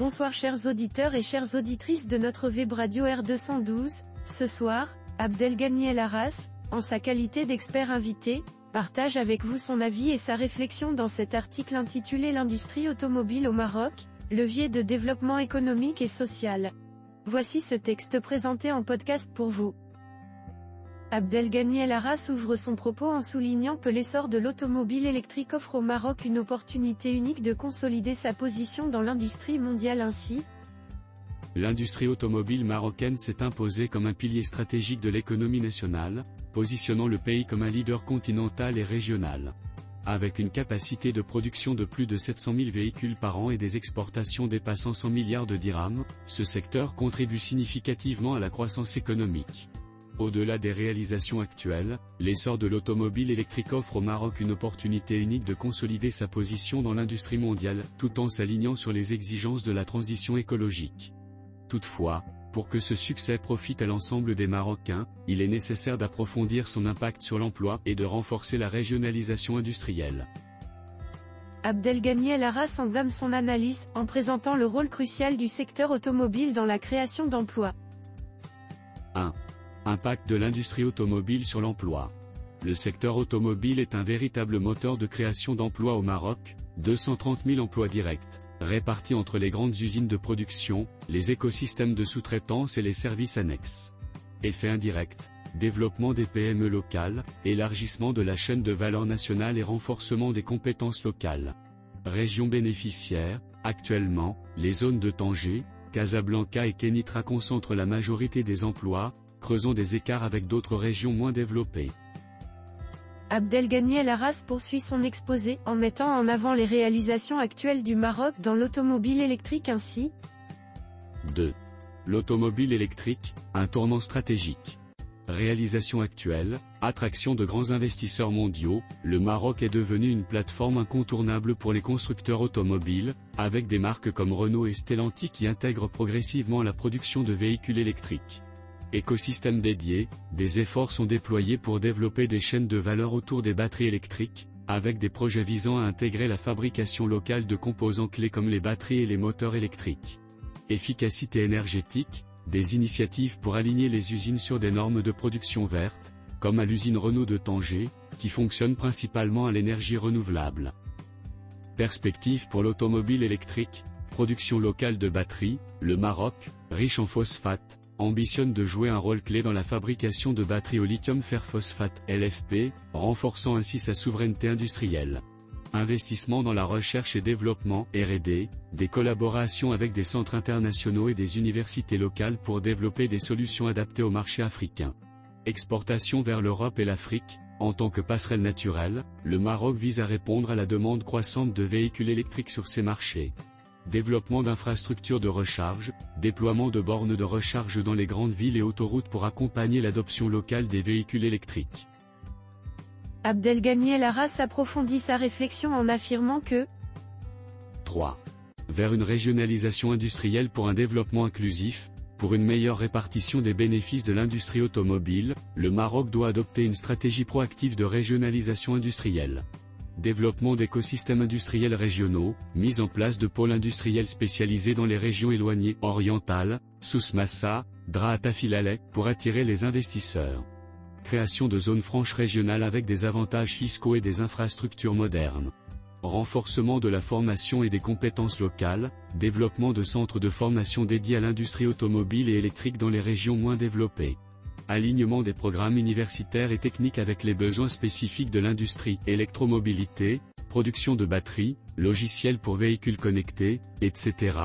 Bonsoir chers auditeurs et chères auditrices de notre web radio R212, ce soir, Abdelghany El Arras, en sa qualité d'expert invité, partage avec vous son avis et sa réflexion dans cet article intitulé L'industrie automobile au Maroc, levier de développement économique et social. Voici ce texte présenté en podcast pour vous. Abdelghany El Arras ouvre son propos en soulignant que l'essor de l'automobile électrique offre au Maroc une opportunité unique de consolider sa position dans l'industrie mondiale ainsi. L'industrie automobile marocaine s'est imposée comme un pilier stratégique de l'économie nationale, positionnant le pays comme un leader continental et régional. Avec une capacité de production de plus de 700 000 véhicules par an et des exportations dépassant 100 milliards de dirhams, ce secteur contribue significativement à la croissance économique. Au-delà des réalisations actuelles, l'essor de l'automobile électrique offre au Maroc une opportunité unique de consolider sa position dans l'industrie mondiale, tout en s'alignant sur les exigences de la transition écologique. Toutefois, pour que ce succès profite à l'ensemble des Marocains, il est nécessaire d'approfondir son impact sur l'emploi et de renforcer la régionalisation industrielle. Abdelghany El Arras entame son analyse en présentant le rôle crucial du secteur automobile dans la création d'emplois. 1. Impact de l'industrie automobile sur l'emploi. Le secteur automobile est un véritable moteur de création d'emplois au Maroc, 230 000 emplois directs, répartis entre les grandes usines de production, les écosystèmes de sous-traitance et les services annexes. Effet indirect, développement des PME locales, élargissement de la chaîne de valeur nationale et renforcement des compétences locales. Régions bénéficiaires, actuellement, les zones de Tanger, Casablanca et Kénitra concentrent la majorité des emplois, creusant des écarts avec d'autres régions moins développées. Abdelghany El Arras poursuit son exposé en mettant en avant les réalisations actuelles du Maroc dans l'automobile électrique ainsi. 2. L'automobile électrique, un tournant stratégique. Réalisation actuelle, attraction de grands investisseurs mondiaux, le Maroc est devenu une plateforme incontournable pour les constructeurs automobiles, avec des marques comme Renault et Stellantis qui intègrent progressivement la production de véhicules électriques. Écosystème dédié, des efforts sont déployés pour développer des chaînes de valeur autour des batteries électriques, avec des projets visant à intégrer la fabrication locale de composants clés comme les batteries et les moteurs électriques. Efficacité énergétique, des initiatives pour aligner les usines sur des normes de production vertes, comme à l'usine Renault de Tanger, qui fonctionne principalement à l'énergie renouvelable. Perspective pour l'automobile électrique, production locale de batteries, le Maroc, riche en phosphate, ambitionne de jouer un rôle clé dans la fabrication de batteries au lithium fer phosphate LFP, renforçant ainsi sa souveraineté industrielle. Investissement dans la recherche et développement R&D, des collaborations avec des centres internationaux et des universités locales pour développer des solutions adaptées au marché africain. Exportation vers l'Europe et l'Afrique, en tant que passerelle naturelle, le Maroc vise à répondre à la demande croissante de véhicules électriques sur ces marchés. Développement d'infrastructures de recharge, déploiement de bornes de recharge dans les grandes villes et autoroutes pour accompagner l'adoption locale des véhicules électriques. Abdelghany El Arras approfondit sa réflexion en affirmant que 3. Vers une régionalisation industrielle pour un développement inclusif, pour une meilleure répartition des bénéfices de l'industrie automobile, le Maroc doit adopter une stratégie proactive de régionalisation industrielle. Développement d'écosystèmes industriels régionaux, mise en place de pôles industriels spécialisés dans les régions éloignées, orientales, Souss-Massa, Draâta-Filaleh, pour attirer les investisseurs. Création de zones franches régionales avec des avantages fiscaux et des infrastructures modernes. Renforcement de la formation et des compétences locales, développement de centres de formation dédiés à l'industrie automobile et électrique dans les régions moins développées. Alignement des programmes universitaires et techniques avec les besoins spécifiques de l'industrie, électromobilité, production de batteries, logiciels pour véhicules connectés, etc.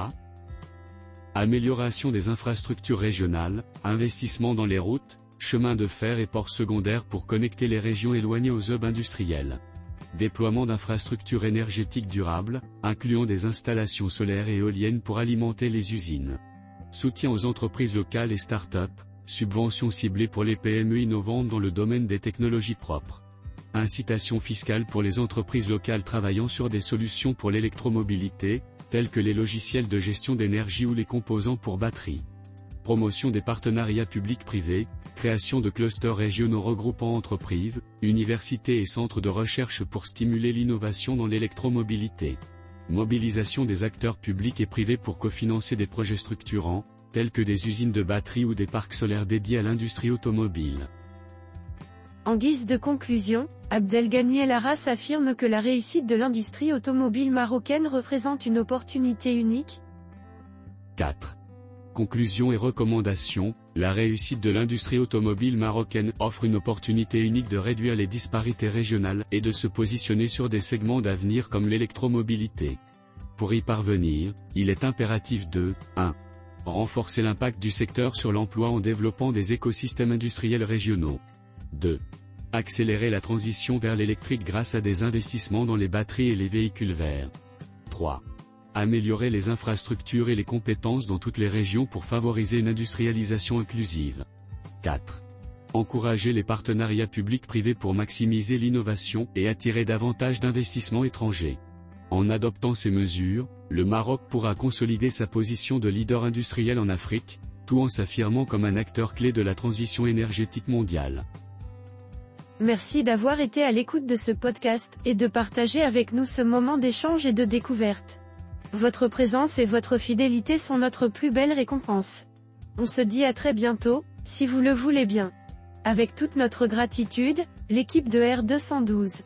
Amélioration des infrastructures régionales, investissement dans les routes, chemins de fer et ports secondaires pour connecter les régions éloignées aux hubs industriels. Déploiement d'infrastructures énergétiques durables, incluant des installations solaires et éoliennes pour alimenter les usines. Soutien aux entreprises locales et start-up. Subventions ciblées pour les PME innovantes dans le domaine des technologies propres. Incitation fiscale pour les entreprises locales travaillant sur des solutions pour l'électromobilité, telles que les logiciels de gestion d'énergie ou les composants pour batteries. Promotion des partenariats publics-privés, création de clusters régionaux regroupant entreprises, universités et centres de recherche pour stimuler l'innovation dans l'électromobilité. Mobilisation des acteurs publics et privés pour cofinancer des projets structurants, tels que des usines de batteries ou des parcs solaires dédiés à l'industrie automobile. En guise de conclusion, Abdelghany El Arras affirme que la réussite de l'industrie automobile marocaine représente une opportunité unique. 4. Conclusion et recommandations. La réussite de l'industrie automobile marocaine offre une opportunité unique de réduire les disparités régionales et de se positionner sur des segments d'avenir comme l'électromobilité. Pour y parvenir, il est impératif de 1. Renforcer l'impact du secteur sur l'emploi en développant des écosystèmes industriels régionaux. 2. Accélérer la transition vers l'électrique grâce à des investissements dans les batteries et les véhicules verts. 3. Améliorer les infrastructures et les compétences dans toutes les régions pour favoriser une industrialisation inclusive. 4. Encourager les partenariats publics-privés pour maximiser l'innovation et attirer davantage d'investissements étrangers. En adoptant ces mesures, le Maroc pourra consolider sa position de leader industriel en Afrique, tout en s'affirmant comme un acteur clé de la transition énergétique mondiale. Merci d'avoir été à l'écoute de ce podcast et de partager avec nous ce moment d'échange et de découverte. Votre présence et votre fidélité sont notre plus belle récompense. On se dit à très bientôt, si vous le voulez bien. Avec toute notre gratitude, l'équipe de R212.